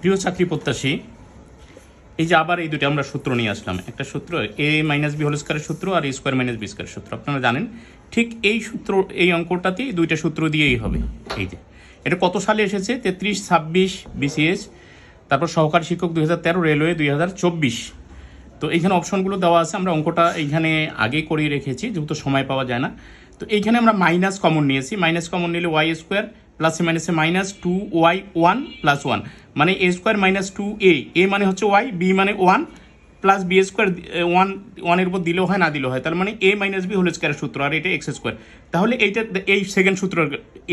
প্রিয় চাকরি প্রত্যাশী, এই যে আবার এই দুটো আমরা সূত্র নিয়ে আসলাম, একটা সূত্র এ মাইনাস বি হোল স্কোয়ারের সূত্র আর এ স্কোয়ার মাইনাস বি স্কোয়ারের সূত্র। আপনারা জানেন ঠিক এই সূত্র, এই অঙ্কটাতেই দুইটা সূত্র দিয়েই হবে। এই যে এটা কত সালে এসেছে, 33-26 বিসিএস, তারপর সহকারী শিক্ষক 2013, রেলওয়ে 2024। তো এইখানে অপশনগুলো দেওয়া আছে, আমরা অঙ্কটা এইখানে আগেই করিয়ে রেখেছি যেহেতু সময় পাওয়া যায় না। তো এইখানে আমরা মাইনাস কমন নিয়েছি, মাইনাস কমন নিলে ওয়াই স্কোয়ার প্লাসে মাইনাসে মাইনাস 2y1 + 1, মানে এ স্কোয়ার মাইনাস 2a, এ মানে হচ্ছে ওয়াই, বি মানে 1 প্লাস বি স্কোয়ার 1 এর উপর দিলেও হয় না দিলেও হয়, তার মানে এ মাইনাস বি হোল স্কোয়ারের সূত্র, আর এটা এক্স স্কোয়ার। তাহলে এইটা এই সেকেন্ড সূত্র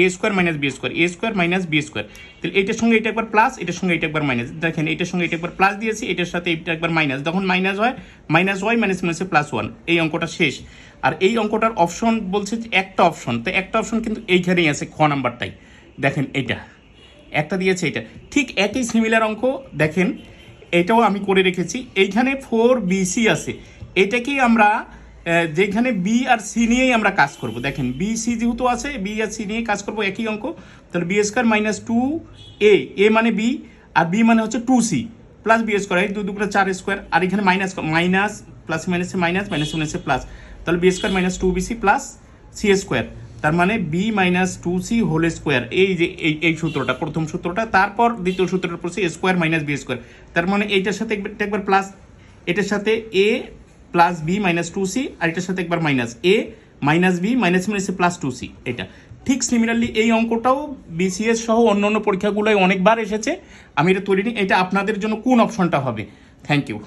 এ স্কোয়ার মাইনাস বি স্কোয়ার, এ স্কোয়ার মাইনাস বি স্কোয়ার। তাহলে এইটার সঙ্গে এটা একবার প্লাস, এটার সঙ্গে এটা একবার মাইনাস। দেখেন এইটার সঙ্গে এটা একবার প্লাস দিয়েছি, এটার সাথে এটা একবার মাইনাস, যখন মাইনাস হয় মাইনাস ওয়াই মাইনাস মাইনাসে +1, এই অঙ্কটা শেষ। আর এই অঙ্কটার অপশন বলছে যে একটা অপশন, তো একটা অপশন কিন্তু এইখানেই আছে, খ নাম্বারটাই। দেখেন এইটা একটা দিয়েছে, এটা ঠিক একই সিমিলার অঙ্ক। দেখেন এটাও আমি করে রেখেছি, এইখানে 4bc আছে, এটাকেই আমরা যেখানে বি আর সি নিয়েই আমরা কাজ করব। দেখেন বি সি যেহেতু আছে, বি আর সি নিয়েই কাজ করব, একই অঙ্ক। তাহলে বি স্কোয়ার মাইনাস 2a, এ মানে বি আর বি মানে হচ্ছে 2c প্লাস বি স্কোয়ার, এই 2 × 4 স্কোয়ার, আর এখানে মাইনাস মাইনাস প্লাস মাইনাসে মাইনাস মাইনাস মাইনাসে প্লাস, তাহলে b square minus 2bc plus c square, তার মানে B minus 2c whole square. এই যে এই সূত্রটা প্রথম সূত্রটা, তারপর দ্বিতীয় সূত্রটা পড়ছে এ স্কোয়ার মাইনাস বি স্কোয়ার, তার মানে এইটার সাথে একবার প্লাস, এটার সাথে এ প্লাস বি মাইনাস 2c, আর এটার সাথে একবার মাইনাস এ মাইনাস বি মাইনাস মাইনাসে প্লাস 2c। এটা ঠিক সিমিলারলি এই অঙ্কটাও বিসিএস সহ অন্য অন্য পরীক্ষাগুলোয় অনেকবার এসেছে, আমি এটা তৈরি নিই। এটা আপনাদের জন্য কোন অপশনটা হবে? Thank you.